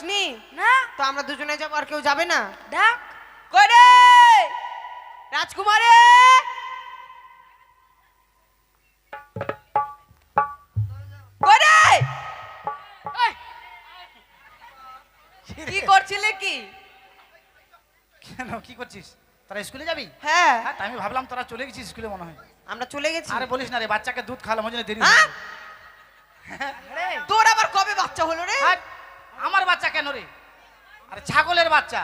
যাসনি? না। তো আমরা দুজনে যাবো, আর কেউ যাবে না? ডাক। কই রে রাজকুমারে, কই রে? কি করছিলে কি? কেন কি করছিস? তোরা স্কুলে যাবি? হ্যাঁ। হ্যাঁ, আমি ভাবলাম তোরা চলে গেছিস স্কুলে মনে হয়। আমরা চলে গেছি। আরে বলিস না রে, বাচ্চাকে দুধ খাওয়ালাম ওই জন্য দেরি হ্যাঁ? হয়ে গেল। তোর আবার কবে বাচ্চা হলো রে? হাট, আমার বাচ্চা কেন রে? আরে ছাগলের বাচ্চা।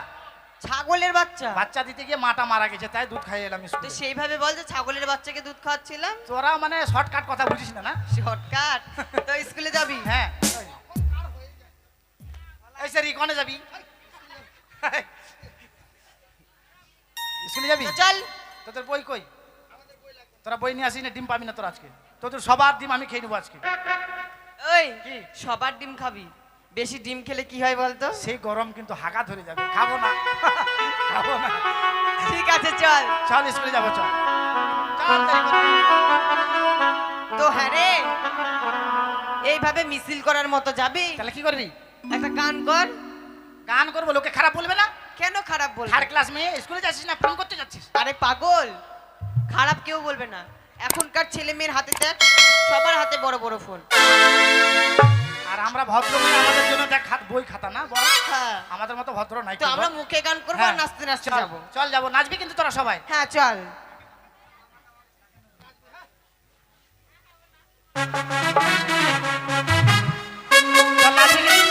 ছাগলের বাচ্চা? বাচ্চা দিতে গিয়ে মাটা মারা গেছে, তাই দুধ খাইয়ে এলাম তো স্কুলে। সেইভাবে বল যে ছাগলের বাচ্চাকে দুধ খাওয়াচ্ছিলাম। তোরা মানে শর্টকাট কথা বুঝিস না না? শর্টকাট। তো স্কুলে যাবি? হ্যাঁ। এই সেরি কোনে যাবি? স্কুলে যাবি? তো চল। তোদের বই কই? তোরা বই নিয়ে আসিস না, ডিম পাবি না তোর আজকে। তোদের সবার ডিম আমি খেয়ে নেবো আজকে। ওই কি? সবার ডিম খাবি? বেশি ডিম খেলে কি হয় বলতো? সেই গরম কিন্তু হাগা ধরে যাবে, খাবো না। খাবো না। ঠিক আছে চল। চল স্কুলে যাবো, চল চল। দেরি করবি না। তো হ্যাঁ রে, এইভাবে মিছিল করার মতো যাবি? তাহলে কি করবি? একটা গান কর। গান করবো, লোকে খারাপ বলবে না? কেন খারাপ বলবে? থার্ড ক্লাস মেয়ে, স্কুলে যাচ্ছিস না ফোন করতে যাচ্ছিস? আরে পাগল, খারাপ কেউ বলবে না। এখনকার ছেলে মেয়ের হাতে দেখ, সবার হাতে বড় বড় ফোন। আর আমরা ভদ্র মেয়ে, আমাদের জন্য দেখ বই খাতা না বল। হ্যাঁ। আমাদের মতো ভদ্র নাই তো কেউ, আমরা বল। মুখে গান করবো আর হ্যাঁ, নাচতে নাচতে চল, যাবো। চল যাবো, নাচবি কিন্তু তোরা সবাই। হ্যাঁ চল। চল নাচবি কিন্তু।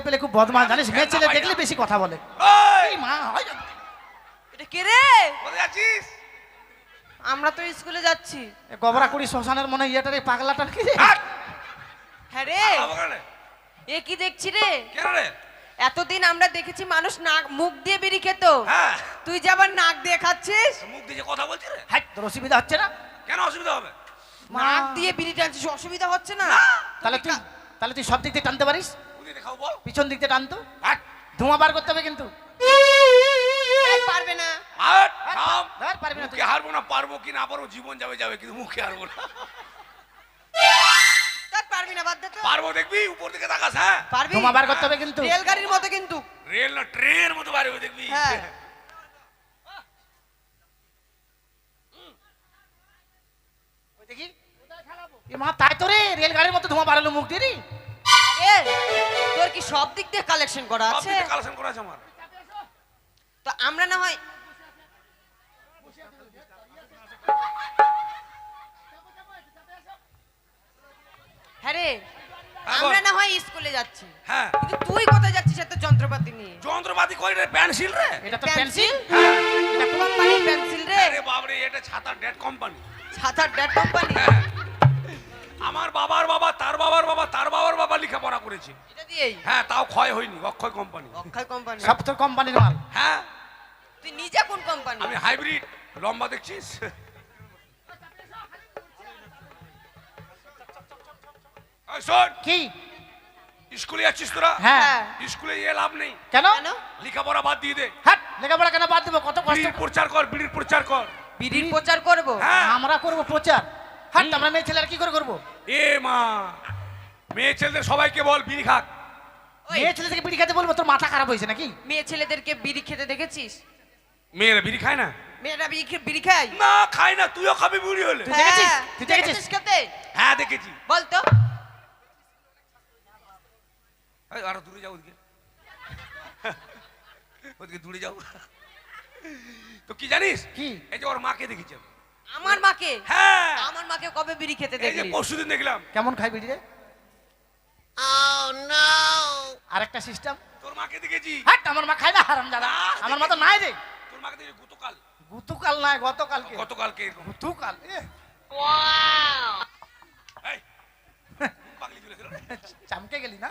পেলে খুব বদমাশ জানিস, মেয়ে ছেলে না, ভাই, দেখলে না। বেশি কথা বলে। ওই, এই মা হয় না। এটা কে রে? কোথায় আছিস? আমরা তো স্কুলে যাচ্ছি। এ গবরা কুড়ি শ্মশানের মনে হয় ইয়েটার এই পাগলাটার কি রে? হাট! হ্যাঁ রে, আলাদা করে। এ কি দেখছি রে? কেন রে? এতদিন আমরা দেখেছি মানুষ নাক মুখ দিয়ে বিড়ি খেত, হ্যাঁ, তুই যে আবার নাক দিয়ে খাচ্ছিস। মুখ দিয়ে যে কথা বলছি রে। হাই, তোর অসুবিধা হচ্ছে না? কেন অসুবিধা হবে? নাক দিয়ে বিড়ি টানছিস, অসুবিধা হচ্ছে না? তাহলে তুই সব দিক দিয়ে টানতে পারিস, কোথায় দেখাও বল? পিছন দিক দিয়ে টানতো, হাট! ধোঁয়া বার করতে হবে কিন্তু। এই পারবে না। হাট! থাম! ধর, পারবি না তুই। মুখে হারবো না, পারবো কি না পারবো, জীবন যাবে যাবে, কিন্তু মুখে হারবো না। তার পারবি না, বাদ দে তো। পারবো, দেখবি উপর দিকে তাকাস। হ্যাঁ, পারবি। ধোঁয়া বার করতে হবে কিন্তু। রেলগাড়ির মতো কিন্তু। রেল না ট্রেনের মতো পারবো, দেখবি। হ্যাঁ। ওই দেখি এ মা, তাই তো রে, রেলগাড়ির মতো ধোঁয়া বাড়ালো মুখ দিয়ে রে। এ, তোর কি সব দিক দিয়ে কালেকশন করা সব আছে? দিকে কালেকশন করা আছে আমার। তো আমরা না হয় হ্যাঁ রে, হ্যাঁ, আমরা বল। না হয় স্কুলে যাচ্ছি, হ্যাঁ, কিন্তু তুই কোথায় যাচ্ছিস এত যন্ত্রপাতি নিয়ে? যন্ত্রপাতি কই রে? পেন্সিল রে। এটা তো পেন্সিল? পেন্সিল। এটা কোম্পানির পেন্সিল রে? আরে বাবরে, এটা ছাতার ডেট কোম্পানি। ছাতার ডেট কোম্পানি? হ্যাঁ। আমার বাবার বাবা, তার বাবার বাবা, তার বাবার বাবা লেখাপড়া করেছে। এটা দিয়েই হ্যাঁ, তাও ক্ষয় হয়নি, অক্ষয় কোম্পানি। অক্ষয় কোম্পানি? সব তোর কোম্পানির মাল। হ্যাঁ, তুই নিজে কোন কোম্পানি? আমি হাইব্রিড। লম্বা দেখছিস? এই শোন, কি? স্কুলে যাচ্ছিস তোরা? হ্যাঁ। স্কুলে গিয়ে লাভ নেই, কেন? কেন? লেখাপড়া বাদ দিয়ে দে। হাট, লেখাপড়া কেন বাদ দেবো? কত কষ্ট। বিড়ির প্রচার কর, বিড়ির প্রচার কর। বিড়ির প্রচার করব? হ্যাঁ। আমরা করবো প্রচার। হাট, আমরা মেয়ে ছেলেরা কি করে করবো? এ মা, মেয়ে ছেলেদের সবাইকে বল বিড়ি খাক। ওই, মেয়ে ছেলে থেকে বিড়ি খেতে বলবো? তোর মাথা খারাপ হয়েছে নাকি? মেয়ে ছেলেদেরকে বিড়ি খেতে দেখেছিস? মেয়েরা বিড়ি খায় না? মেয়েরা বিড়ি খায়? না, খায় না। তুইও খাবি বুড়ি হলে? তুই দেখেছিস? হ্যাঁ, তুই দেখেছিস? খেতে? হ্যাঁ, দেখেছি। বল তো। এই, আরো দূরে যাও, ওদিকে ওদিকে দূরে যাও। তো কি জানিস? কি? এই যে ওর মাকে দেখেছি আমি। আমার মাকে? হ্যাঁ, আমার মাকে কবে বিড়ি খেতে এই যে দেখলি? পরশুদিন দেখলাম। কেমন খাই বিড়ি রে? আরেকটা সিস্টেম। তোর মাকে দেখেছি। হাট, আমার মা খায় না হারাম দাদা। আমার মা তো নাই রে। তোর মাকে দেখেছি গতকাল। গুতুকাল নাই, গতকালকে। গতকালকে এরকম। গুতুকাল। এই, পাগলি চলেছিল রে। চামকে গেলি না?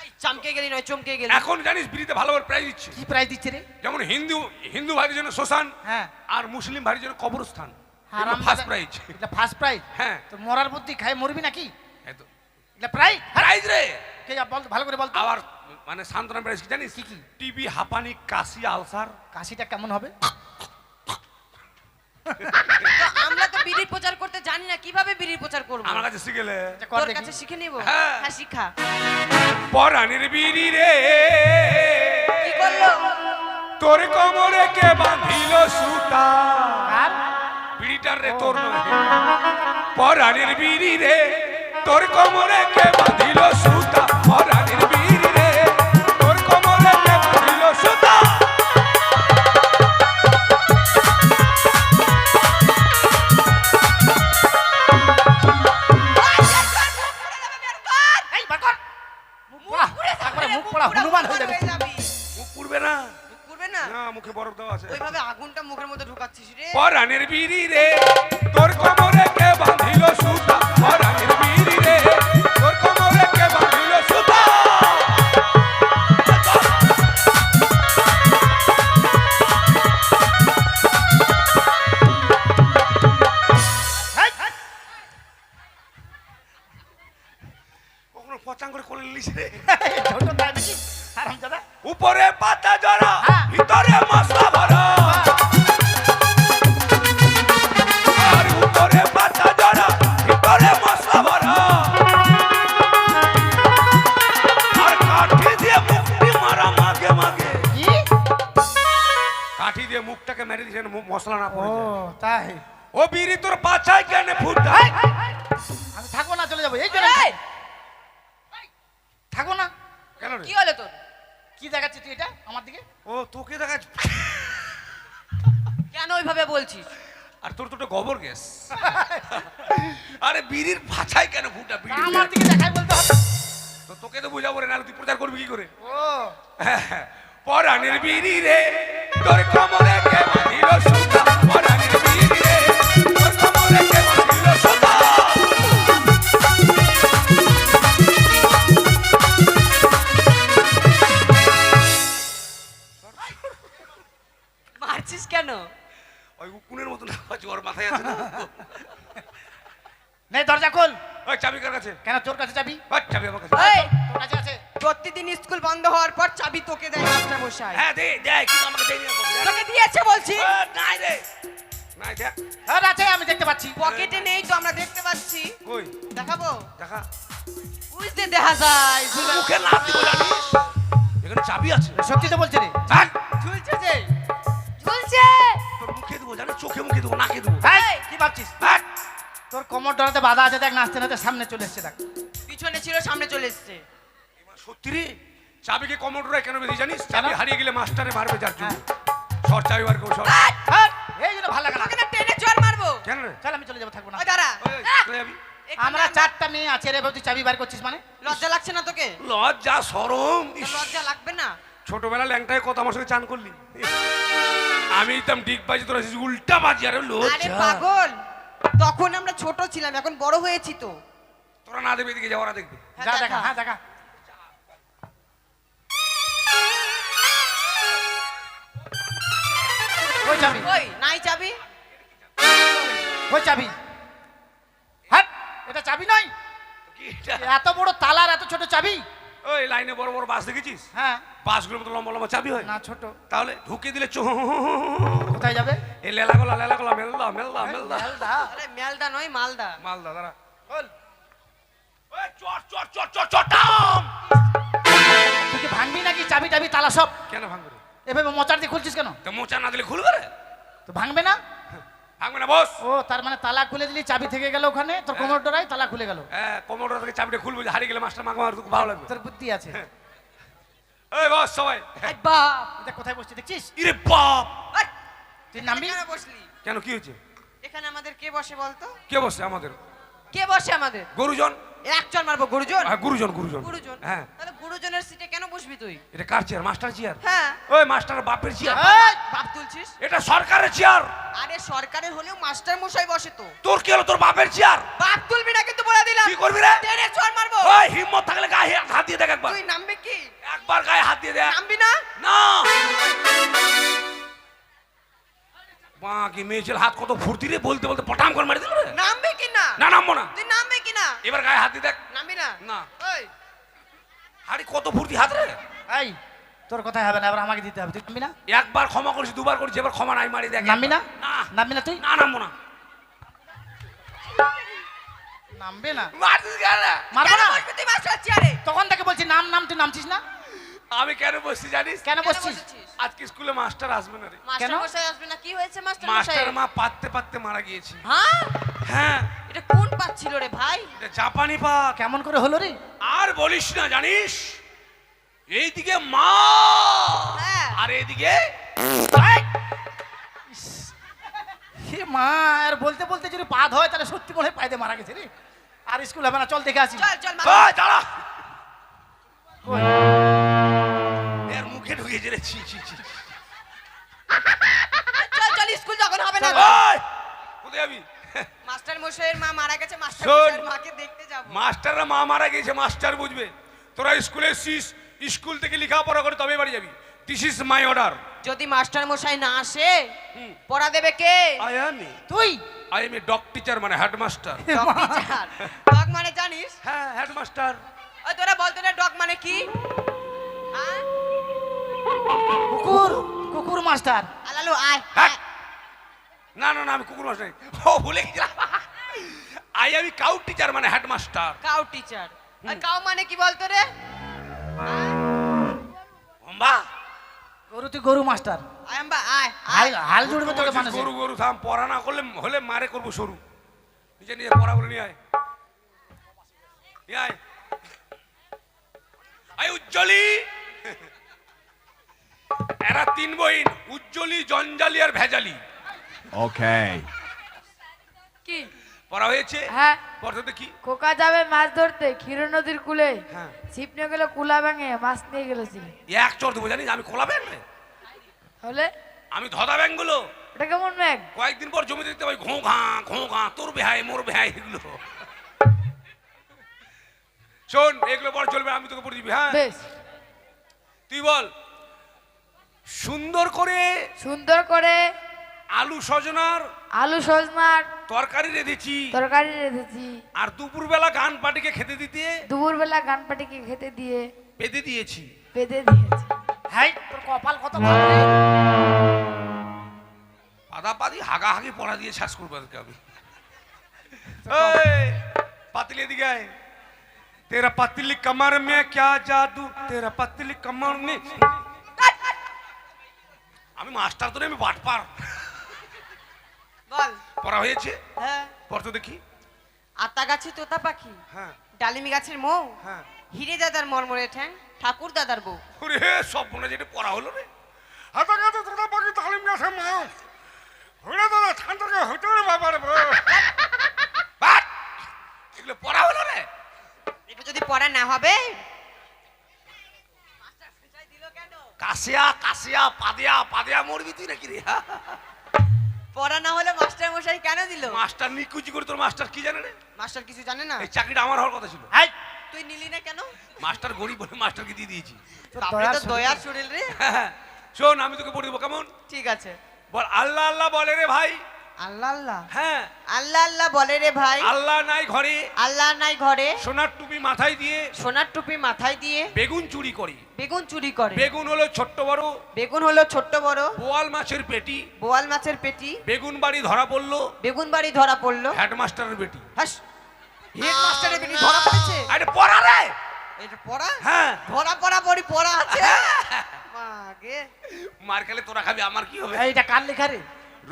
এই, চমকে গেলি নয়, চমকে গেলি। এখন জানিস বিড়িতে ভালো ভালো প্রাইজ দিচ্ছে। কি প্রাইজ দিচ্ছে রে? যেমন হিন্দু ভাইদের জন্য শ্মশান, হ্যাঁ। আর মুসলিম ভাইদের জন্য কবরস্থান। হারাম ফার্স্ট প্রাইজ। এটা ফার্স্ট প্রাইজ। হ্যাঁ। তো মরার বুদ্ধি খাই মরবি নাকি? এতো এটা প্রাইজ। প্রাইজ রে। কে বল, ভালো করে বল তো। আবার মানে সান্ত্বনা প্রাইজ কি জানিস? কি কি? টিবি, হাঁপানি, কাশি, আলসার। কাশিটা কেমন হবে? তো আমরা তো বিড়ির প্রচার করতে জানি না, কিভাবে বিড়ির প্রচার করব? আমার কাছে শিখেলে। এটা কর তোর দেখি। কাছে শিখে নিব? হ্যাঁ। হ্যাঁ, শিখা। পরাণের বিড়ি রে, কি করলো? তোর কোমরে কে বাঁধিল সুতা। আর বিড়িটার রে, তোর নয়। পরাণের বিড়ি রে, তোর কোমরে কে বাঁধিল সুতা। পরাণের বিড়ি রে, তোর কোমরে কে বাঁধিল সুতা। এই বার কর। মুখ পোড়া, একবারে মুখ পোড়া হনুমান হয়ে যাবে। মুখ পুড়বে না? করবে না? না, মুখে বরফ দেওয়া আছে। ওইভাবে আগুনটা মুখের মধ্যে ঢুকাচ্ছিস রে? পরাণের বিড়ি রে, তোর কোমরে কে বাঁধিল সুতা। পরাণের বিড়ি রে, তোর কোমরে কে বাঁধিল সুতা। কখনো পচাং করে কোলে নিলিস রে? ছোট তাই নাকি? হারাম দাদা। উপরে পাতা জরা, হ্যাঁ। ভিতরে মশলা ভরা। আর উপরে পাতা জরা, ভিতরে মশলা ভরা। আর কাঠি দিয়ে মুখটি মারা মাগে মাগে। কি? কাঠি দিয়ে মুখটাকে মেরে দিয়েছেন, মশলা না ও পড়ে যায়। তাই। ও বিড়ি তোর পাছায় কেন ফুটা? আমি থাকবো না, চলে যাবো। এই জন্য এই, থাকবো না। কেন রে? কি হলো তোর? কি দেখাচ্ছিস তুই এটা আমার দিকে? ও তোকে দেখা। কেন ওইভাবে বলছিস? আর তোর তো গোবর গ্যাস। আরে বিড়ির পাছায় কেন ফুটা? বিড়ি আমার দিকে দেখাই বলতে হবে। তো তোকে তো বুঝাবো রে, নাহলে তুই প্রচার করবি কি করে? ও পরাণের বিড়ি রে তোর কোমরে কে বাঁধিল সুতা, পরাণের বিড়ি রে তোর কোমরে কে বাঁধিল সুতা। মারছিস কেন? ওই উকুনের মতন আওয়াজ ওর মাথায় আছে না? নে দরজা খোল। ওই চাবি কার কাছে? কেন তোর কাছে চাবি? ওই চাবি আমার কাছে। এই, তোর কাছে আছে? প্রতিদিন স্কুল বন্ধ হওয়ার পর চাবি তোকে দেয় মাস্টার মশাই। হ্যাঁ দে দে, কিন্তু আমাকে দেয়নি এখন। তোকে দিয়েছে বলছি। নাই রে, নাই দেখ। হ্যাঁ আছে, আমি দেখতে পাচ্ছি। পকেটে নেই তো আমরা দেখতে পাচ্ছি। কই দেখাবো? দেখা। বুঝতে দেখা যায়। মুখে না দিব জানিস, এখানে চাবি আছে। সত্যি তো বলছে রে। হ্যাঁ, ঝুলছে যে, ঝুলছে। তোর মুখে দেবো জানিস, চোখে মুখে দেবো, নাকে দেবো। এই, কি ভাবছিস? হ্যাঁ, তোর কোমর ডরাতে বাধা আছে, দেখ নাচতে নাচতে সামনে চলে এসছে দেখ। পিছনে ছিল সামনে চলে এসছে। এবার সত্যি রে, চাবিকে কমোডোরা কেন বেশি জানিস? চাবি হারিয়ে গেলে মাস্টারে মারবে যার জন্য। হ্যাঁ। সর চাবি বার করো, সর। হ্যাঁ, এই জন্য ভালো লাগে না। তোকে না টেনে চড় মারবো। কেন রে? চল আমি চলে যাবো, থাকবো না। ওই দাঁড়া। ওই, কোথায় যাবি? এখানে আমরা 4টা মেয়ে আছে রে, তুই চাবি বার করছিস মানে? লজ্জা লাগছে না তোকে? লজ্জা শরম। তোর ইস, লজ্জা লাগবে না? ছোটবেলা ল্যাংটায় কত আমার সঙ্গে চান করলি। আমি দিতাম ডিগ বাজি, তোরা উল্টা বাজি। আরে আরে লজ্জা। পাগল, তখন আমরা ছোট ছিলাম, এখন বড় হয়েছি তো। তোরা না দেবে, এদিকে যা, ওরা দেখবে। হ্যাঁ, যা দেখা। দেখা, হ্যাঁ দেখা। ওই চাবি, ওই নাই চাবি। ওই চাবি। হ্যাঁ, এটা চাবি নয়। কি এটা? এত বড় তালার এত ছোট চাবি? ওই লাইনে বড় বড় বাস দেখেছিস? হ্যাঁ। বাসগুলোর মতো লম্বা লম্বা চাবি হয় না ছোট। তাহলে ঢুকে দিলে কোথায় যাবে? এই লেলা গলা মেলদা মেলদা মেলদা মালদা। আরে মেলদা নয়, মালদা। মালদা দাঁড়া। খোল। ওই চট চট চট চট চটাম। তুই কি ভাঙবি নাকি চাবি টাবি তালা সব? কেন ভাঙবে রে? এভাবে মোচার দিয়ে খুলছিস কেন? তো মোচা না দিলে খুলবে রে? তো ভাঙবে না? ভাঙবে না বস। ও তার মানে তালা খুলে দিলি, চাবি থেকে গেল ওখানে, তোর কোমর ডরাই তালা খুলে গেল। হ্যাঁ, কমোডোর থেকে চাবিটা খুলবে, হারিয়ে গেলে মাস্টার মাগো আর খুব ভালো লাগবে। তোর বুদ্ধি আছে। এই বস সবাই। আই বাপ। এটা কোথায় বসছিস দেখছিস? ইরে বাপ। আই, তুই নামবি? কেন বসলি? কেন কি হয়েছে? এখানে আমাদের কে বসে বলতো? কে বসে আমাদের? কে বসে আমাদের? গুরুজন। একজন মারবো গুরুজন। হ্যাঁ, গুরুজন গুরুজন। গুরুজন। হ্যাঁ, তাহলে গুরুজনের সিটে কেন বসবি তুই? এটা কার চেয়ার? Master chair. হ্যাঁ। ওই মাস্টার বাপের চেয়ার। এই, বাপ তুলছিস? এটা সরকারের চেয়ার। আরে সরকারের হলেও মাস্টার মশাই বসে তো। তোর কি হলো? তোর বাপের চেয়ার। বাপ তুলবি না কিন্তু বলে দিলাম। কি করবি রে? টেনে চড় মারবো। ওই হিম্মত থাকলে গায়ে হাত দিয়ে দেখ একবার। তুই নামবি কি? একবার গায়ে হাত দিয়ে দেখ। নামবি না? না। বাকি মেয়ে ছেলে হাত কত ফুর্তি রে, বলতে বলতে পটাম করে মারি দিল রে। নামবি কি না? না, নামবো না। তুই নামবি কি না? এবার গায়ে হাত দিয়ে দেখ। নামবি না? না। ওই হাড়ি কত ফুর্তি হাত রে। এই তোর কথাই হবে না, এবার আমাকে দিতে হবে। তুই নামবি না? একবার ক্ষমা করেছি, দুবার করেছি, এবার ক্ষমা নাই মারি দেখ। নামবি না? না, নামবি না তুই? না নামবো না। নামবে না? মারছিস কেন? মারবো কেন না? বসবি তুই মাস্টার চেয়ারে? তখন থেকে বলছি নাম নাম, তুই নামছিস না আমি কেন বসছি জানিস? কেন কেন বসছিস? বসেছিস? আজকে স্কুলে মাস্টার আসবে না রে। মাস্টার মশাই আসবে না? কি হয়েছে মাস্টার মশাই? মাস্টার মা পাততে পাততে মারা গিয়েছে। হ্যাঁ? হ্যাঁ, এটা কোন পাচ্ছিল রে ভাই? এটা জাপানি পাক। কেমন করে হলো রে? আর বলিস না জানিস, এইদিকে মা হ্যাঁ। আর এইদিকে হে মা, আর বলতে বলতে যদি পাদ হয় তাহলে সত্যি মনে হয় পায়ে মারা গেছে রে। আর স্কুল হবে না, চল দেখে আসি। চল চল ওই দাঁড়া। এর মুখে ঢুকিয়েছে রে। ছি ছি ছি। চল চল, স্কুল যখন হবে না। ওই, কোথায় যাবি? মাস্টার মশাইয়ের মা মারা গেছে, মাস্টার শোন। মশাইয়ের মাকে দেখতে যাব। মাস্টাররা মা মারা গেছে, মাস্টার বুঝবে। তোরা স্কুলে এসছিস, স্কুল থেকে লেখাপড়া করে তবে বাড়ি যাবি। This is my order. যদি মাস্টার মশাই না আসে, পড়া দেবে কে? আই এম তুই এ ডগ টিচার, মানে হেডমাস্টার। Dog teacher. ডগ মানে জানিস? হ্যাঁ, হেডমাস্টার। ওই তোরা বলতো না ডগ মানে কি? হ্যাঁ? কুকুর, কুকুর মাস্টার। আলালু আয়। হ্যাঁ। না না না, আমি কুকুর মাস্টার নই। ও ভুলে গেছিলাম। আমি কাউ টিচার, মানে হেডমাস্টার। কাউ টিচার। আর কাউ মানে কি বলতো রে? অম্বা, গরু, তুই গরু মাস্টার। আয়াম্বা আয় হাল আয়। হাল জুড়বে তোকে মানুষ। গরু গরু থাম, পড়া না করলে হলে মারে করবো সরু। নিজে নিজে পড়া বলে নিয়ে আয়। নিয়ে আয়। আয় উজ্জ্বলী। এরা 3 বইন, উজ্জ্বলী, জঞ্জালি আর ভেজালি। Okay. কি? পড়া হয়েছে? হ্যাঁ। পড়তে দেখি। খোকা যাবে মাছ ধরতে ক্ষীর নদীর কূলে, হ্যাঁ। ছিপ নিয়ে গেল কুলা ভেঙে মাছ নিয়ে গেল ছিলে। এক চর দেবো জানিস, আমি খোলা ব্যাং রে, হলে আমি ধদা ব্যাং গুলো ওটা কেমন ম্যাগ? কয়েকদিন পর জমি দেখতে পাই ঘো ঘা তোর বেহায় মোর বেহায় এগুলো। শোন, এগুলো পর চলবে, আমি তোকে পড়ে দিবি। হ্যাঁ, বেশ। তুই বল, সুন্দর করে সুন্দর করে আলু সজনার আলু সজনার তরকারি রেঁধেছি, তরকারি রেঁধেছি, আর দুপুরবেলা গান পাটিকে খেতে দিতে দুপুরবেলা গান পাটিকে খেতে দিয়ে পেতে দিয়েছি। বেঁধে দিয়েছি। হ্যাঁ, তোর কপাল কত ভালো রে। পাদাপাদি হাগাহাগি পড়া দিয়ে শ্বাস করবো আজকে আমি। এই, পাতিল এদিকে আয়। तेरा पतली कमर में क्या जादू, तेरा पतली कमर में। আমি মাস্টার তো আমি বাটপার। বল। পড়া হয়েছে? হ্যাঁ। পড়তে দেখি। আতা গাছে তোতা পাখি, হ্যাঁ ডালিমি গাছের মৌ, হ্যাঁ। হিরে দাদার মরমরে ঠ্যাং, ঠাকুর দাদার বউ। ওরে সব মনে যেটা পড়া হলো রে। আতা গাছে তোতা পাখি, ডালিম গাছে মৌ, হিরে দাদা ঠান্ডাকে হইতে রে বাবার বউ। বাট, এগুলো পড়া হলো রে। এটা যদি পড়া না হবে, কাশিয়া কাশিয়া পাদিয়া পাদিয়া মরবি তুই নাকি রে? পড়া না হলে মাস্টার মশাই কেন দিল? মাস্টার নিকুচি করে, তোর মাস্টার কি জানে রে? মাস্টার কিছু জানে না? এই চাকরিটা আমার হওয়ার কথা ছিল। হ্যাঁ, তুই নিলি না কেন? মাস্টার গরিব বলে মাস্টারকে দিয়ে দিয়েছি। আপনি তো দয়ার শরীর রে। শোন, আমি তোকে পড়ে দেবো, কেমন? ঠিক আছে। বল, আল্লাহ আল্লাহ বলে রে ভাই। আল্লাহ আল্লাহ? হ্যাঁ। আল্লাহ আল্লাহ বলে রে ভাই। আল্লাহ নাই ঘরে, আল্লাহ নাই ঘরে, সোনার টুপি মাথায় দিয়ে সোনার টুপি মাথায় দিয়ে বেগুন চুরি করে। বেগুন চুরি করে। বেগুন হলো ছোট্ট বড়, বেগুন হলো ছোট্ট বড়, বোয়াল মাছের পেটি। বোয়াল মাছের পেটি। বেগুন বাড়ি ধরা পড়লো বেগুন বাড়ি ধরা পড়লো। হেডমাস্টারের বেটি। হাস, হেড মাস্টারের বেটি ধরা পড়েছে? আরে পড়া রে। এটা পড়া? হ্যাঁ। ধরা পড়া পড়ি পড়া আছে। মাগে, মার খেলে তোরা খাবি, আমার কি হবে? এইটা কার লেখা রে?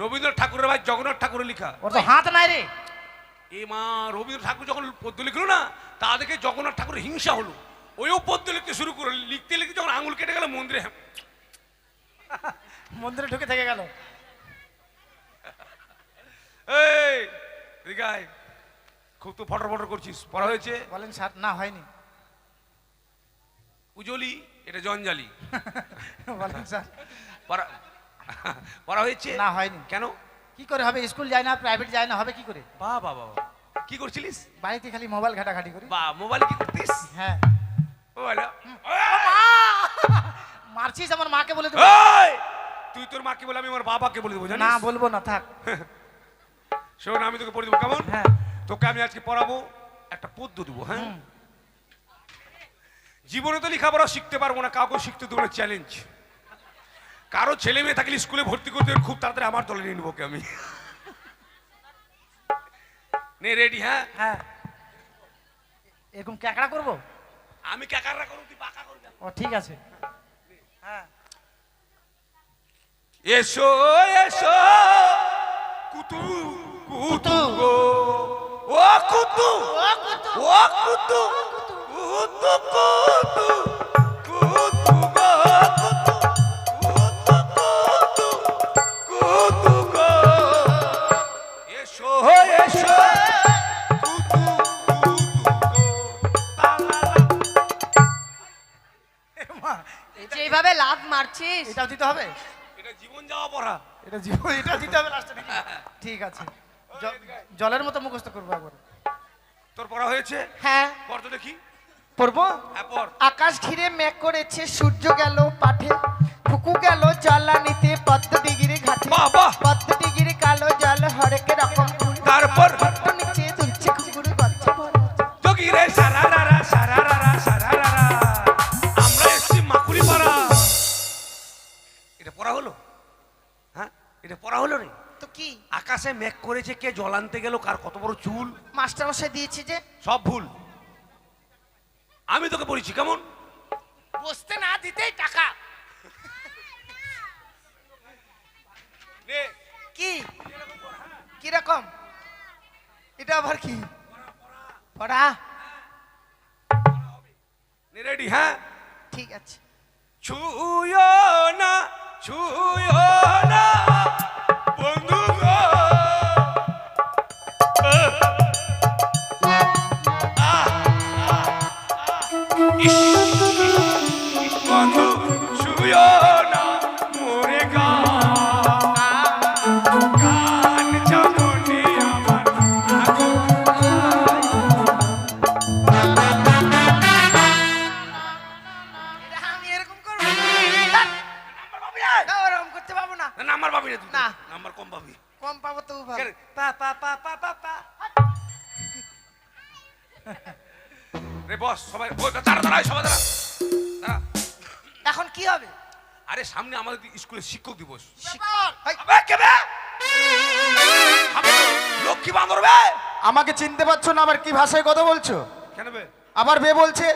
রবীন্দ্রনাথ ঠাকুরের ভাই জগন্নাথ ঠাকুরের লেখা। ওর তো হাত নাই রে। এ মা, রবীন্দ্রনাথ ঠাকুর যখন পদ্য লিখলো না, তা দেখে জগন্নাথ ঠাকুরের হিংসা হলো। ওইও পদ্য লিখতে শুরু করলো। লিখতে লিখতে যখন আঙুল কেটে গেল মন্দিরে, মন্দিরে ঢুকে থেকে গেল। এই এদিকে আয়। খুব তো ফটর ফটর করছিস। পড়া হয়েছে? বলেন স্যার। না, হয়নি। উজলি, এটা জঞ্জালি। বলেন স্যার। পড়া পড়া হয়েছে? না, হয়নি। কেন? কি করে হবে? স্কুল যায় না, প্রাইভেট যায় না, হবে কি করে? বাহ বাহ বাহ। কি করছিলিস? বাড়িতে খালি মোবাইল ঘাটাঘাটি করি। বা মোবাইল কি করতিস? হ্যাঁ। মোবাইল। মারছিস আমার মাকে বলে দেবো। এই, তুই তোর মাকে বলে, আমি আমার বাবাকে বলে দেবো জানিস? না, বলবো না, থাক। শোন, আমি তোকে পড়ে দেবো, কেমন? হ্যাঁ। তোকে আমি আজকে পড়াবো, একটা পদ্য দেবো। হ্যাঁ। জীবনে তো লেখাপড়া শিখতে পারবো না, কাউকে শিখতে দেবো না, চ্যালেঞ্জ। কারো ছেলে মেয়ে থাকলে স্কুলে ভর্তি করতে খুব তাড়াতাড়ি আমার দলে নিয়ে নেবো আমি। নে রেডি? হ্যাঁ হ্যাঁ। এরকম ক্যাকড়া করবো? আমি ক্যাকাররা করব, তুই বাঁকা করবি। ও ঠিক আছে। হ্যাঁ। এসো এসো কুতু কুতু গো, ও কুতু ও কুতু কুতু কুতু কুতু গো, কুতু কুতু কুতু গো, এসো এসো কুতু কুতু গো। মা, যেভাবে লাভ মারছিস, এটাও দিতে হবে? এটা জীবন যাওয়া পড়া। এটা জীবন, এটা দিতে হবে লাস্টে নাকি? ঠিক আছে। জলের মতো মুখস্থ করবো একবার। তোর পড়া হয়েছে? হ্যাঁ পড় তো দেখি। পড়বো। হ্যাঁ পড়। আকাশ ঘিরে মেঘ করেছে, সূর্য গেল পাঠে, ফুকু গেল জ্বালানিতে, পদ্ম ডিগিরি ঘাটে, বাহ বাহ। পদ্ম ডিগিরি কালো জল হরেক রকম ফুল, তারপর ঘট্ট নিচে দুলছে ঘুঘুর গচ্ছে ভরা। যোগী রে সারারারা সারারারা সারারারা, আমরা এসছি মাকুড়ি পাড়া। এটা পড়া হলো? হ্যাঁ, এটা পড়া হলো রে। তো কি? আকাশে মেঘ করেছে, কে জল আনতে গেল, কার কত বড় চুল, মাস্টার মশাই দিয়েছে যে। সব ভুল। আমি তোকে বলেছি, কেমন? বসতে না দিতেই টাকা। নে কি কিরকম? এটা আবার কি পড়া? নে রেডি? হ্যাঁ ঠিক আছে। ছুঁয়ো না ছুঁয়ো না বন্ধু গো, ছুঁয়ো না মোরে গান যেমনি আমার এটা আমি এরকম করবো না। না, ওরকম করতে পারবো না। নাম্বার পাবি না তুই না। নাম্বার কম পাবি কম পাবো তো ভালো। পা পা পা পা পা পা রে বস সবাই দাঁড়া দাঁড়া সবাই দাঁড়া দাঁড়া এখন কি হবে? আরে সামনে আমাদের স্কুলে শিক্ষক দিবস হাই, আবে কে বে লক্ষ্মী বান্দর বে আমাকে চিনতে পারছো না, আবার কি ভাষায় কথা বলছো? কেন বে আবার বে বলছে,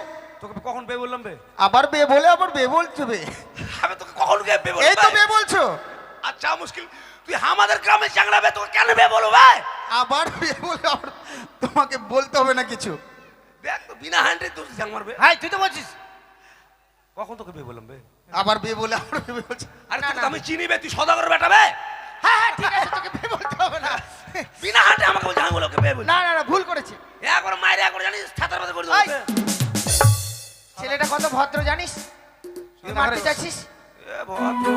তোকে কখন বে বললাম বে আবার বে বলে আবার বে বলছো বে। আমি তোকে কখন বে বে এই তো বললাম বে বলছো, আচ্ছা মুশকিল তুই আমাদের গ্রামে চাংলা বে তোকে কেন বে বলবো ভাই আবার বে বলে আবার তোমাকে বলতে হবে না কিছু। দেখ তো বিনা হ্যান্ডে তুই চাং মারবে হাই তুই তো বলছিস, কখন তোকে বে বললাম বে আবার বে বলে আবার বে বলছে। আরে তোকে তো আমি চিনি বে তুই সদাগর বেটা বে হ্যাঁ হ্যাঁ ঠিক আছে, তোকে বে বলতে হবে না। বিনা হ্যান্ডে আমাকে বলছে আমি বলে ওকে বে বল না না না ভুল করেছে। একবার মাইরে একবার জানিস ছাতার মধ্যে করে ওই! দেবো ছেলেটা কত ভদ্র জানিস, তুই মারতে চাচ্ছিস। এ ভদ্র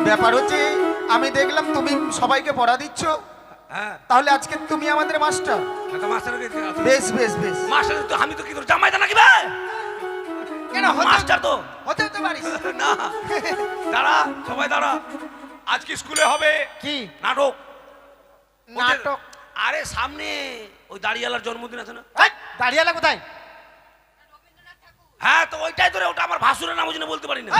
ব্যাপার হচ্ছে আমি দেখলাম তুমি সবাইকে পড়া দিচ্ছ, হ্যাঁ তাহলে আজকে তুমি আমাদের মাস্টার। এটা মাস্টারকে বেশ বেশ বেশ। মাস্টার তো আমি তো কি তোর জামাই দা নাকি বে কেন মাস্টার তো হতেও তো পারিস। না দাঁড়া সবাই দাঁড়া আজকে স্কুলে হবে কি নাটক নাটক? আরে সামনে ওই দাঁড়িয়ালার জন্মদিন আছে না দাঁড়িয়ালা কোথায়? হ্যাঁ তো ওইটাই ধরে ওটা আমার ভাসুরের নাম ওই জন্য বলতে পারি না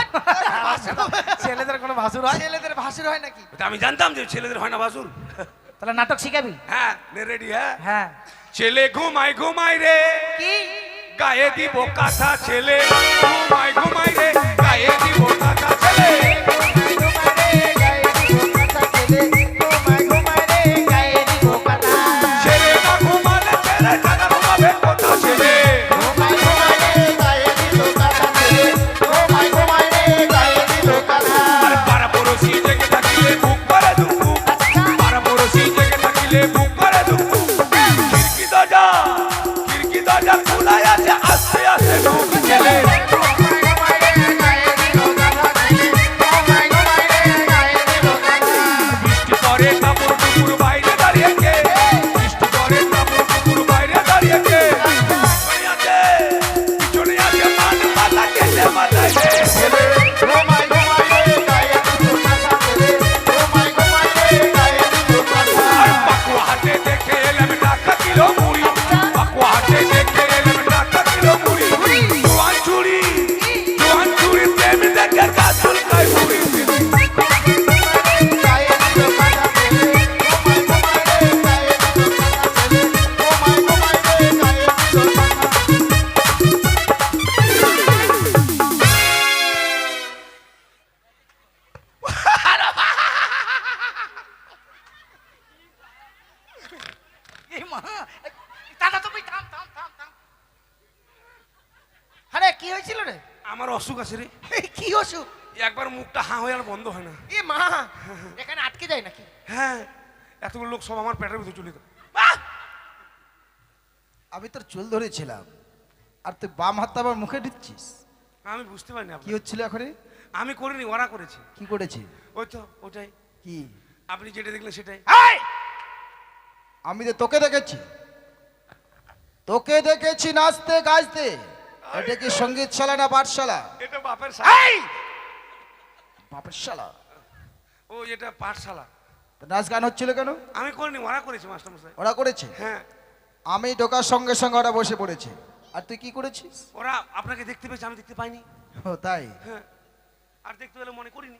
ছেলেদের কোনো ভাসুর হয়? ছেলেদের ভাসুর হয় নাকি? এটা আমি জানতাম যে ছেলেদের হয় না ভাসুর তাহলে নাটক শিখাবি? হ্যাঁ রেডি হ্যাঁ হ্যাঁ। ছেলে ঘুমাই ঘুমাই রে কি? গায়ে দিব কাঁথা ছেলে ঘুমাই ঘুমাই রে গায়ে দিব কাঁথা ছেলে ছেলে না ঘুমালে ছেলে টাকা ঘুমাবে কোথা ছেলে আর পাড়া পড়োশি জেগে থাকিলে বুক করে দুঃখ পাড়া পড়োশি জেগে থাকিলে বুক করে দুঃখ খিড়কি দরজা খোলাই আছে আস্তে আস্তে ঢুক ছেলে বৃষ্টি পরে কাপড় টুকুর বাইরে দাঁড়িয়ে কে বৃষ্টি পরে কাপড় টুকুর বাইরে দাঁড়িয়ে কে পিছনে আছে মান পাতা কেটে মাথায় দে ছেলে আর পাকুয়া হাতে দেখে এলাম টাকা কিলো মুড়ি পাকুয়া হাতে দেখে এলাম টাকা কিলো মুড়ি জোয়ান চুড়ি প্রেম দেখে গাছুল খাই মুড়ি এই মা, দাদা তুমি থাম থাম থাম থাম। আরে কি হয়েছিল রে? আমার অসুখ আছে রে কি অসুখ? একবার মুখটা হাঁ হয়ে আর বন্ধ হয় না এ মা, এখানে আটকে যায় নাকি? হ্যাঁ এতগুলো লোক সব আমার পেটের ভিতরে চলে যেত আমি তোর চুল ধরেছিলাম আর তুই বাম হাতটা আবার মুখে দিচ্ছিস। আমি বুঝতে পারিনি কি আপনার। হচ্ছিল এখন? আমি করিনি ওরা করেছে কি করেছে? ওই তো ওটাই কি? আপনি যেটা দেখলেন সেটাই আমি তো তোকে দেখেছি, তোকে দেখেছি নাচতে গাইতে। এটা কি সঙ্গীতশালা না পাঠশালা? এটা বাপের শালা বাপের শালা। ও এটা পাঠশালা তো নাচ গান হচ্ছিল কেন? আমি করিনি ওরা করেছে মাস্টার মশাই ওরা করেছে। হ্যাঁ আমি ঢোকার সঙ্গে সঙ্গে ওরা বসে পড়েছে। আর তুই কি করেছিস? ওরা আপনাকে দেখতে পেয়েছে আমি দেখতে পাইনি ও তাই? হ্যাঁ আর দেখতে পেলে মনে করিনি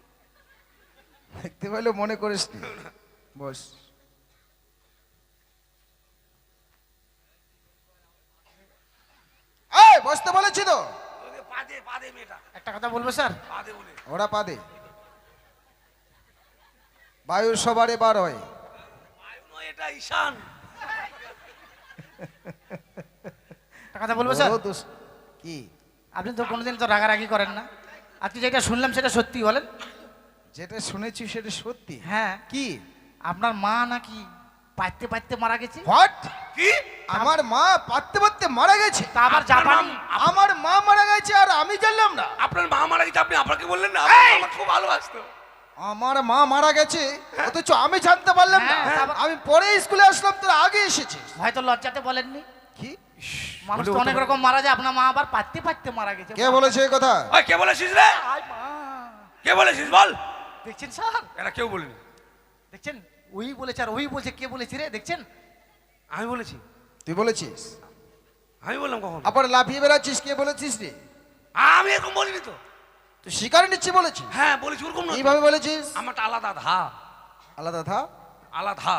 দেখতে পেলে মনে করিস নি। বস। এই বসতে বলেছি তো। ওদের পাদে পাদে মেয়েটা একটা কথা বলবো স্যার? পাদে বলে ওরা পাদে। বায়ু সবারে বার হয়। নয়, এটা ঈশান একটা কথা বলবো স্যার? বড় দোষ- কি? আপনি তো কোনোদিন তো রাগারাগি করেন না, আজকে যেটা শুনলাম সেটা সত্যি বলেন? যেটা শুনেছি সেটা সত্যি। হ্যাঁ, কি? আপনার মা নাকি পাইতে পাইতে মারা গেছে। হোয়াট? কি আমার মা পাততে পাততে মারা গেছে। তা আবার আপনার জাপানি আমার মা মারা গেছে আর আমি জানলাম না। আপনার মা মারা গেছে, আপনি আপনাকে বললেন না? এই! আমার খুব ভালোবাসতো। আমার মা মারা গেছে অথচ আমি জানতে পারলাম না। হ্যাঁ, তারপর- আমি পরে স্কুলে আসলাম, তোরা আগে এসেছিস। হয়তো লজ্জাতে বলেননি। কি মানুষ তো অনেক রকম মারা যায়, আপনার মা আবার পাততে পাততে মারা গেছে। কে বলেছে এই কথা? ওই কে বলেছিস রে? আয় মা। কে বলেছিস বল? দেখছেন স্যার, এরা কেউ বলেনি। দেখছেন ওই বলেছে আর ওই বলছে, কে বলেছে রে? দেখছেন আমি বলেছি? তুই বলেছিস? আমি বললাম কখন? আবার লাফিয়ে বেড়াচ্ছিস, কে বলেছিস রে? আমি এরকম বলিনি তো। তুই স্বীকার নিচ্ছি বলেছিস? হ্যাঁ বলেছি, ওরকম না। এইভাবে বলেছিস? আমারটা আলাদা ধা, আলাদা থা, আলাদা।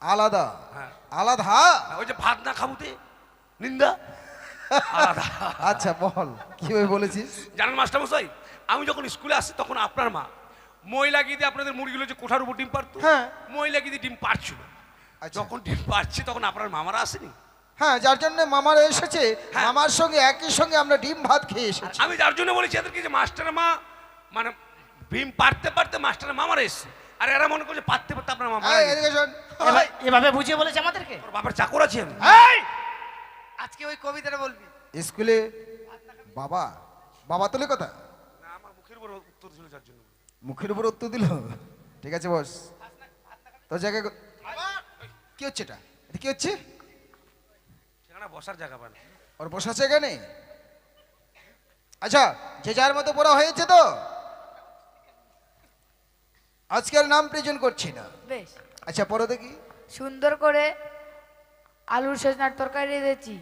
আলাদা হ্যাঁ, আলাদা। ওই যে ভাত না খাবুতে নিন্দা, আলাদা। আচ্ছা বল কিভাবে বলেছিস? জানেন মাস্টারমশাই, আমি যখন স্কুলে আসি তখন আপনার মা মই লাগিয়ে দিয়ে আপনাদের মুরগিগুলো যে কোঠার উপর ডিম পারতো, হ্যাঁ। মই লাগিয়ে দিয়ে ডিম পারছিল। আচ্ছা। যখন ডিম পারছে তখন আপনার মামারা আসেনি। হ্যাঁ, যার জন্য মামারা এসেছে, হ্যাঁ। মামার সঙ্গে একই সঙ্গে আমরা ডিম ভাত খেয়ে এসেছি। আমি যার জন্য বলেছি এদেরকে যে মাস্টার মা মানে ডিম পারতে পারতে মাস্টার মামারা এসছে, আর এরা মনে করছে পারতে পারতে আপনার মামা এই, এদিকে শোন। এভাবে বুঝিয়ে বলেছে আমাদেরকে। ওর বাবার চাকর আছে আমি। এই! আজকে ওই কবিতাটা বলবি। স্কুলে বাবা বাবা তোলে কথা, না, আমার মুখের উপর উত্তর ছিল যার জন্য। মুখের উপর উত্তর দিল। ঠিক আছে বস, তোর জায়গায় কি হচ্ছে? এটা কি হচ্ছে? সেখানে বসার জায়গা পায় না। ওর বসার জায়গা নেই। আচ্ছা, যে যার মতো পড়া হয়েছে তো, আজকের নাম প্রেজেন্ট করছি না। বেশ আচ্ছা পড়ো দেখি। সুন্দর করে আলুর সজনার তরকারি রেঁধেছি,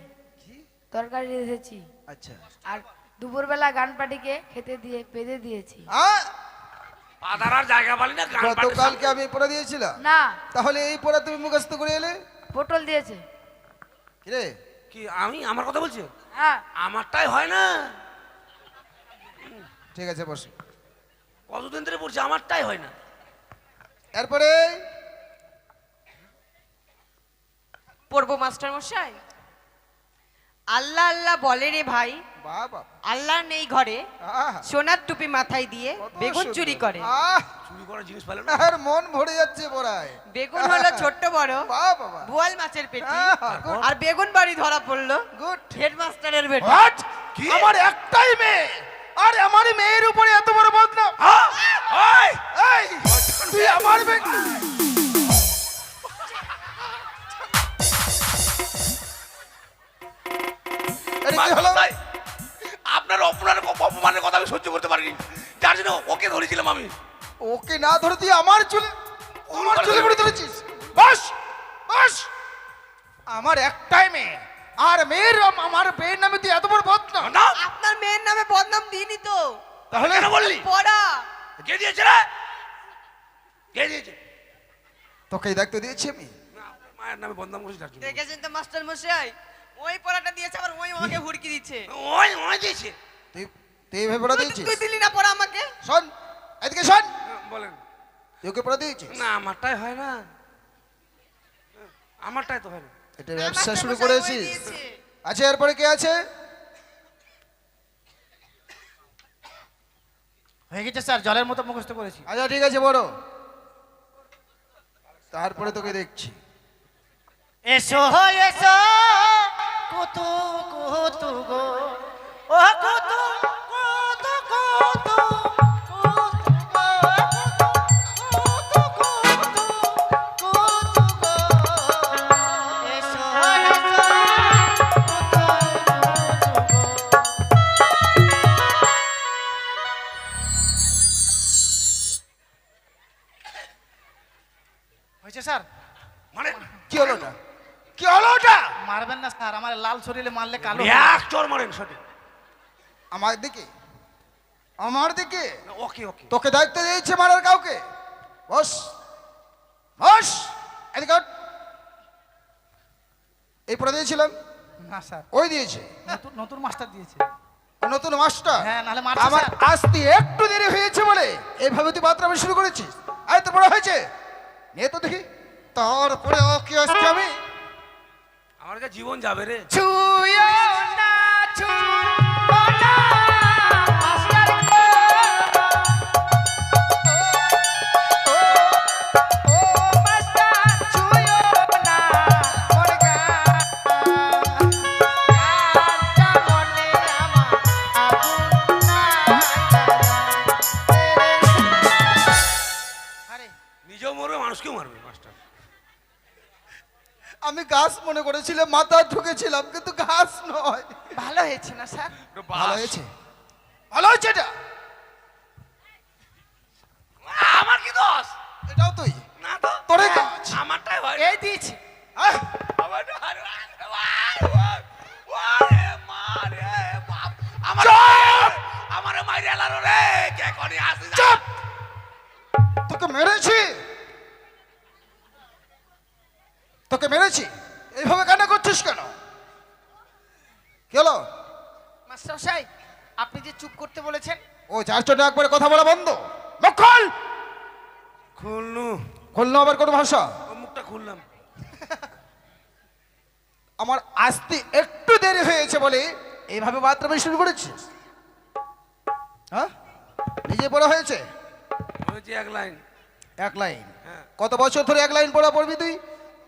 তরকারি রেঁধেছি। আচ্ছা আর দুপুরবেলা গান পাটিকে খেতে দিয়ে বেঁধে দিয়েছি। পাদারার জায়গা পালি না, গান পাড়ে গতকালকে আমি পড়া দিয়েছিলাম, না, তাহলে এই পড়া তুমি মুখস্থ করে এলে পটল দিয়েছে। কিরে? কি আমি আমার কথা বলছি? হ্যাঁ, আমারটাই হয় না। ঠিক আছে বস। কতদিন ধরে পড়ছি, আমারটাই হয় না। এরপরে পড়বো মাস্টার মশাই। আল্লাহ আল্লাহ বলে রে ভাই, বাবা আল্লাহ নেই ঘরে, আহ, সোনার টুপি মাথায় দিয়ে কত বেগুন সুন্দর। চুরি করে। আহ, চুরি করার জিনিস পেলে না। আর মন ভরে যাচ্ছে পড়ায়। বেগুন হলো ছোট্ট বড় বাবা বোয়াল মাছের পেটি, good. আর বেগুন বাড়ি ধরা পড়লো গুড। হেডমাস্টারের বেটা। হোয়াট? কি? আমার একটাই মেয়ে, আর আমার মেয়ের উপরে এত বড় বদনাম? হ্যাঁ? ওই! এই তুই আমার মেয়ে? এটা কি হলো? মাস্টারমশাই, আপনার অপমানের কথা আমি সহ্য করতে পারিনি, যার জন্য ওকে ধরেছিলাম আমি। ওকে না ধরে তুই আমার চুলে পড়ে ধরেছিস? বস বস। আমার একটাই মেয়ে, আর আমার মেয়ের নামে তুই এত বড় বদনাম? না, আপনার মেয়ের নামে বদনাম দিইনি তো, তাহলে কেন বললি? পড়া। কে দিয়েছে রে? কে দিয়েছে? তোকে এই দায়িত্ব দিয়েছি আমি। না, আপনার মায়ের নামে বদনাম করেছি যার জন্য। দেখেছেন তো মাস্টার মশাই, ওই পড়াটা দিয়েছে আবার ওই আমাকে হুড়কি দিচ্ছে। ওই দিয়েছে। তুই তুই এভাবে পড়া দিয়েছিস? তুই দিলি না পড়া আমাকে। শোন, এদিকে শোন। বলেন। তুই ওকে পড়া দিয়েছিস? না, আমারটাই হয় না। আমারটাই তো হয় না। এটা না, ব্যবসা মাস্টার শুরু মশাই ওই করেছিস? দিয়েছে। আচ্ছা এরপরে কে আছে? হয়ে গেছে স্যার, জলের মতো মুখস্থ করেছি। আচ্ছা ঠিক আছে বড়, তারপরে তোকে দেখছি। এসো এসো কত কত গো, ও কত কত কত হয়েছে স্যার? মানে কি হলো ওটা? কি হলো ওটা? মারবেন না স্যার, আমার লাল শরীরে মারলে কালো। এক চোর মারেন সঠিক। আমার দিকে? আমার দিকে? না, ওকে ওকে। তোকে দায়িত্ব দিয়েছে মারার কাউকে? বস বস, এদিকে ওঠ। এই পড়া দিয়েছিলাম? না স্যার, ওই দিয়েছে নতুন নতুন মাস্টার দিয়েছে। ও নতুন মাস্টার? হ্যাঁ, নাহলে মারছে আমার স্যার। আসতে একটু দেরি হয়েছে বলে এইভাবে তুই বাথরুমে শুরু করেছিস? আরে তো বড় হয়েছে, নিয়ে তো দেখি। তারপরে ওকে আসছে আমি। আমার কাছে জীবন যাবে রে। ছুঁয়ো না, ছুঁয়ো না, মাস্টার গো। ও, ও, ও, মাস্টার, ছুঁয়ো না, মোর গান। গাছ মনে করেছিলে, মাথা ঢুকেছিলাম, কিন্তু গাছ নয়। ভালো হয়েছে না স্যার? ভালো হয়েছে, ভালো হয়েছে এটা। আমার কি দোষ? এটাও তুই, না তো, তোরে কাজ। আমারটাই ভাই। এই দিয়েছি। আহ, আমারটা ভালো। ওরে মারে বাপ, আমারে মাইরে এলালো রে, কে করি আসি যা। চুপ! তোকে মেরেছি, তোকে মেরেছি, এইভাবে কান্না করছিস কেন? কি হলো? মাস্টার মশাই, আপনি যে চুপ করতে বলেছেন, ও যার জন্য একবারে কথা বলা বন্ধ, মুখ খোল। খুলনু, খুললো আবার কোনো ভাষা? ও মুখটা খুললাম। আমার আসতে একটু দেরি হয়েছে বলে এইভাবে বাথরুমে শুরু করেছিস? হ্যাঁ, নিজে পড়া হয়েছে ওই যে এক লাইন। এক লাইন। হ্যাঁ, কত বছর ধরে এক লাইন পড়া পড়বি তুই?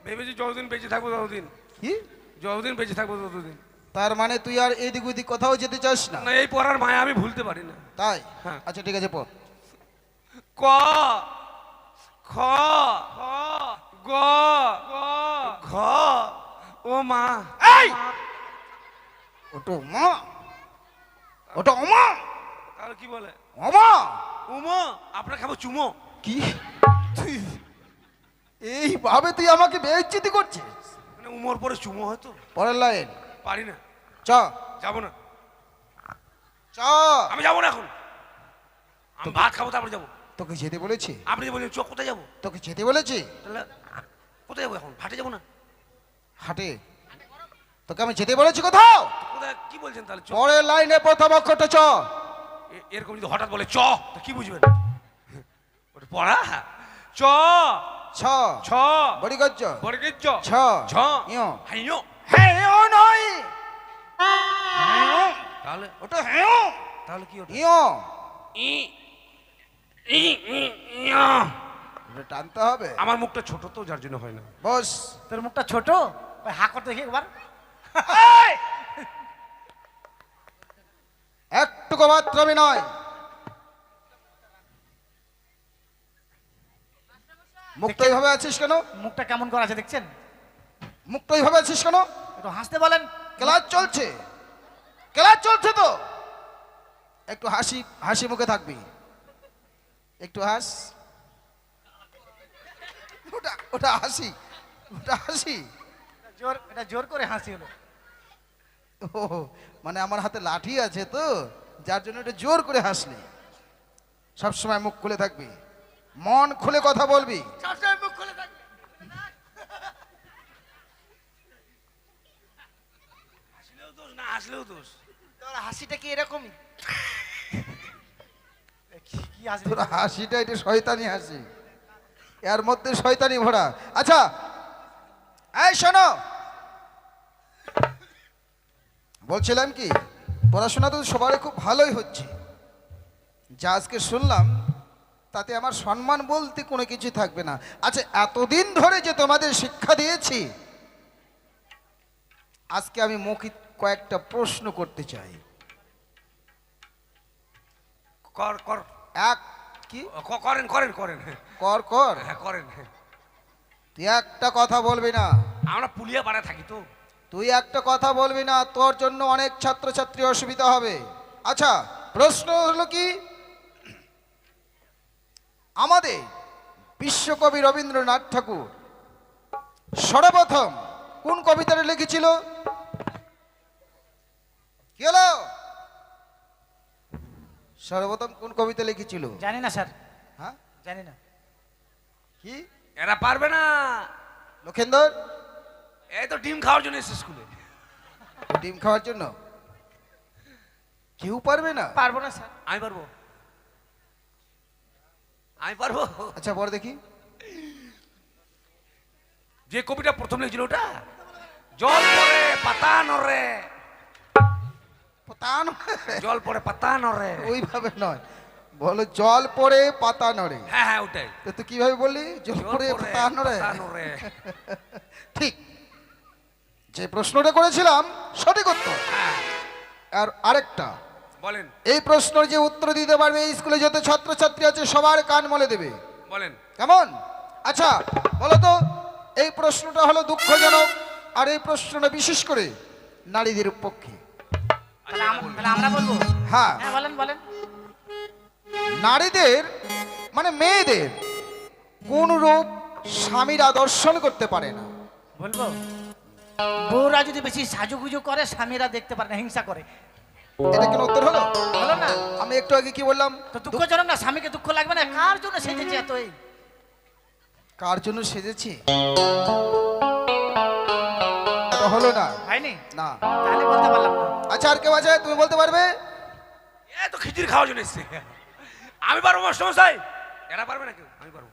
ভেবেছি যতদিন বেঁচে থাকবো ততদিন, কি যতদিন বেঁচে থাকবো ততদিন। তার মানে তুই আর এদিক ওদিক কোথাও যেতে চাস না? না, এই পড়ার মায়া আমি ভুলতে পারি না। তাই? হ্যাঁ। আচ্ছা ঠিক আছে, পড়। ক, খ, খ, গ, ঘ, ও মা। এই ওটো মা, ওটা ওমা, আর কি বলে? ওমা। উমো, আপনার খাবো চুমো। কি তুই এইভাবে তুই আমাকে বেইজ্জতি করছিস? মানে উমোর পরে চুমো হয়তো। পরের লাইন। পারি না, চ যাবো না, চ। আমি যাবো না এখন। আমি ভাত খাবো, তারপরে যাবো। তোকে যেতে বলেছি? আপনি যে বলছেন চোখ, কোথায় যাবো? তোকে যেতে বলেছি? তাহলে কোথায় যাবো এখন? হাটে যাবো না? হাটে? তোকে আমি যেতে বলেছি কোথাও? কোথায় কি বলছেন তাহলে? চ। পরের লাইনে প্রথম অক্ষরটা চ। এরকম যদি হঠাৎ বলে চ, তা কি বুঝবেন? ওটা পড়া। চ, ছ ছ, বড়ি গজ্জ বর্গের চ, ছ ছ, ইয়। হাইয়ো। হ্যাঁ ও নয়, হ্যাঁ, তাহলে ওটা হ্যাঁ তাহলে কি ওটা? ইয়। ই, ই, ই, ইয়া। ওটা টানতে হবে। আমার মুখটা ছোট তো, যার জন্য হয় না। বস। তোর মুখটা ছোট, ওই হা করতে দেখি একবার। একটুকু মাত্র আমি নয়। মুখটা এইভাবে আছিস কেন? মুখটা কেমন করা আছে দেখছেন? মুখটা এইভাবে আছিস কেন? একটু হাসতে বলেন। ক্লাস চলছে, ক্লাস চলছে তো, একটু হাসি হাসি মুখে থাকবি। একটু হাস। ওটা ওটা হাসি, ওটা হাসি। জোর, এটা জোর করে হাসি হলো। ও মানে আমার হাতে লাঠি আছে তো, যার জন্য এটা জোর করে হাসলি। সবসময় মুখ খুলে থাকবি, মন খুলে কথা বলবি। সবসময় মুখ খুলে থাকবে। হাসলেও দোষ, না হাসলেও দোষ। তোর হাসিটা কি এরকমই? কি কি হাসি? তোর হাসিটা এটা শয়তানি হাসি, এর মধ্যে শয়তানি ভরা। আচ্ছা এই শোনো, বলছিলাম কি, পড়াশোনা তো সবারই খুব ভালোই হচ্ছে। যা আজকে শুনলাম তাতে আমার সম্মান বলতে কোনো কিছু থাকবে না। আচ্ছা এতদিন ধরে যে তোমাদের শিক্ষা দিয়েছি, আজকে আমি মৌখিক কয়েকটা প্রশ্ন করতে চাই। কর কর। এক কি করেন করেন করেন। হ্যাঁ, কর কর, হ্যাঁ করেন। হ্যাঁ, তুই একটা কথা বলবি না, আমরা পুলিয়া পাড়ায় থাকি তো। তুই একটা কথা বলবি না, তোর জন্য অনেক ছাত্রছাত্রী অসুবিধা হবে। আচ্ছা প্রশ্ন হলো কি, আমাদের বিশ্বকবি রবীন্দ্রনাথ ঠাকুর সর্বপ্রথম কোন কবিতাটা লিখেছিল? কি হলো? সর্বপ্রথম কোন কবিতা লিখেছিল? জানি না স্যার, হ্যাঁ জানি না। কি এরা পারবে না। লক্ষেন্দর? এই তো ডিম খাওয়ার জন্য এসে স্কুলে। ডিম খাওয়ার জন্য? কেউ পারবে না? পারবো না স্যার। আমি পারবো, আমি পারবো। আচ্ছা বড় দেখি। যে কবিটা প্রথম লিখছিল ওটা, জল পড়ে পাতা নড়ে। তা নয়, জল পড়ে পাতা নড়ে। ওইভাবে নয়, বলো জল পড়ে পাতা নড়ে। হ্যাঁ হ্যাঁ ওটাই। তো তুই কিভাবে বললি জল জল পড়ে পড়ে পাতা নড়ে? পাতা নড়ে। ঠিক, যে প্রশ্নটা করেছিলাম সঠিক উত্তর। হ্যাঁ, আর আরেকটা, বলেন এই প্রশ্নের যে উত্তর দিতে পারবে, এই স্কুলে যত ছাত্রছাত্রী আছে সবার কান মলে দেবে। বলেন। কেমন? আচ্ছা বলো তো, এই প্রশ্নটা হলো দুঃখজনক, আর এই প্রশ্নটা বিশেষ করে নারীদের পক্ষে। তাহলে তাহলে আমরা বলবো? হ্যাঁ, হ্যাঁ বলেন বলেন। নারীদের মানে মেয়েদের কোন রূপ স্বামীরা দর্শন করতে পারে না। বলবো, বউরা যদি বেশি সাজুগুজু করে স্বামীরা দেখতে পারে না, হিংসা করে। এটা কেন উত্তর হলো? বলো না, আমি একটু আগে কি বললাম? তো দুঃখজনক না? স্বামীকে দুঃখ লাগবে না? কার জন্য সেজেছে এত? এই কার জন্য সেজেছি এটা হলো না। হয়নি না, তাহলে বলতে পারলাম না। আচ্ছা আর কেউ আছে? তুমি বলতে পারবে? এ তো খিচুড়ি খাওয়ার জন্য এসছে। আমি পারবো মাস্টারমশাই, এরা পারবে না কেউ, আমি পারবো।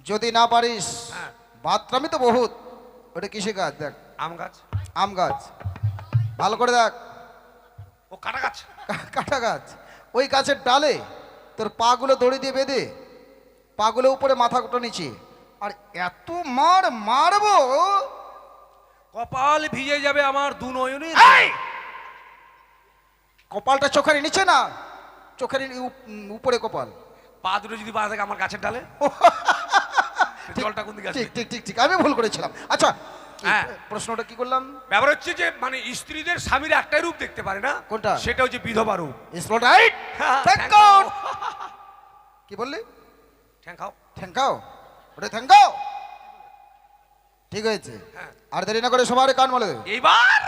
যদি না পারিস, হ্যাঁ। বাতরামি তো বহুত। ওটা কিসে গাছ? দেখ, আম গাছ। আম গাছ। ভালো করে দেখ, ও কাটা গাছ। কাঁটা গাছ। ওই গাছের ডালে তোর পাগুলো দড়ি দিয়ে বেঁধে, পাগুলো উপরে মাথা কোটো নিচে, আর এত মারবো কপাল ভিজে যাবে আমার দু নয়নে। কপালটা চোখের নিচে না, চোখের উপরে কপাল। পা দুটো যদি পা থাকে আমার গাছের ডালে, জলটা কোন দিকে আসবে? ঠিক ঠিক ঠিক ঠিক, আমি ভুল করেছিলাম। আচ্ছা, হ্যাঁ। প্রশ্নটা কি করলাম? ব্যাপার হচ্ছে যে মানে স্ত্রীদের স্বামীর একটাই রূপ দেখতে পারে না। কোনটা? সেটা হচ্ছে বিধবা রূপ। Is not right. হ্যাঁ, থ্যাংক ঠ্যাং খাও। গড। কি বললি? ঠ্যাং খাও। থ্যাংকাও, ওটা থ্যাংকাও। ঠিক হয়েছে। হ্যাঁ। আর দেরি না করে সবার কান বলে দে। এইবার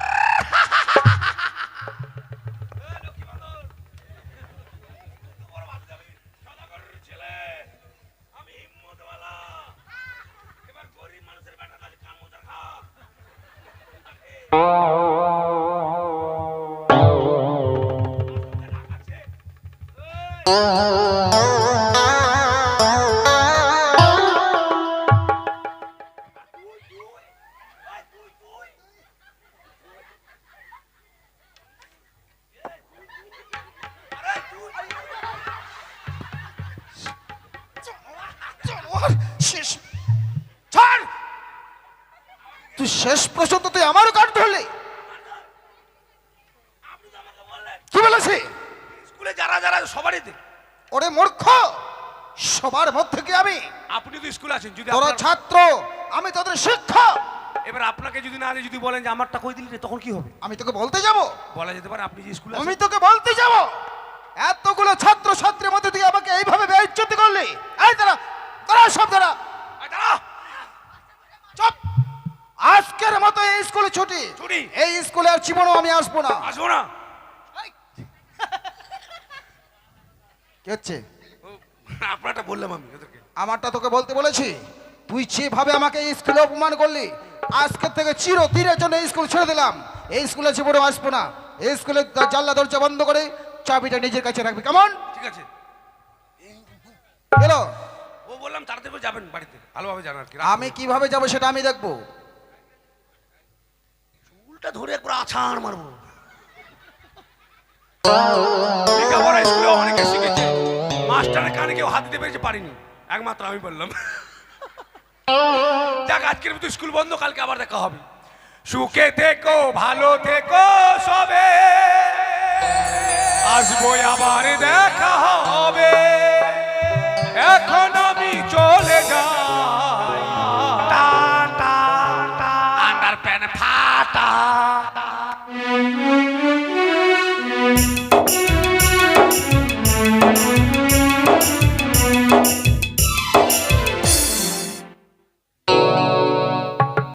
শেষ। ছাড়। তুই শেষ পর্যন্ত তুই আমারও কান ধরলি। কি বলেছি? স্কুলে যারা যারা সবারই দে। ওরে মূর্খ, সবার মধ্যে কি আমি? আপনি তো স্কুলে আছেন, যদি তোরা আপনার- ছাত্র, আমি তোদের শিক্ষক। এবার আপনাকে যদি না দিয়ে যদি বলেন যে আমারটা কই দিলি রে, তখন কি হবে? আমি তোকে বলতে যাব? বলা যেতে পারে আপনি যে স্কুলে আমি আছেন। তোকে বলতে যাব? এতগুলো ছাত্র ছাত্রীর মধ্যে তুই আমাকে এইভাবে বেইজ্জতি করলি? এই দাঁড়া, দাঁড়া, সব দাঁড়া। আয় দাঁড়া। চুপ। আজকের মতো এই স্কুলে ছুটি। ছুটি। এই স্কুলে আর জীবনও আমি আসবো না। আসবো না। কি হচ্ছে? ও, আপনারটা বললাম আমি ওদেরকে। আমারটা তোকে বলতে বলেছি। তুই যেভাবে আমাকে এই স্কুলে অপমান করলি, আজকের থেকে চিরদিনের জন্য এই স্কুল ছেড়ে দিলাম। এই স্কুলে জীবনে আসবো না। এই স্কুলের জানলা দরজা বন্ধ করে চাবিটা নিজের কাছে রাখবি, কেমন? ঠিক আছে। গেল। ও বললাম তাড়াতাড়ি করে যাবেন বাড়িতে, ভালোভাবে জানার কি। আমি কিভাবে যাব সেটা আমি দেখবো। চুলটা ধরে একবার আছাড় মারবো। লেখাপড়া স্কুলে অনেকে শিখেছে, মাস্টারের কানে কেউ হাত দিতে পেরেছে, পারিনি, একমাত্র আমি বললাম। যাক, আজকের মতো স্কুল বন্ধ, কালকে আবার দেখা হবে। সুখে থেকো, ভালো থেকো সবে, আসবো আবার দেখা হবে।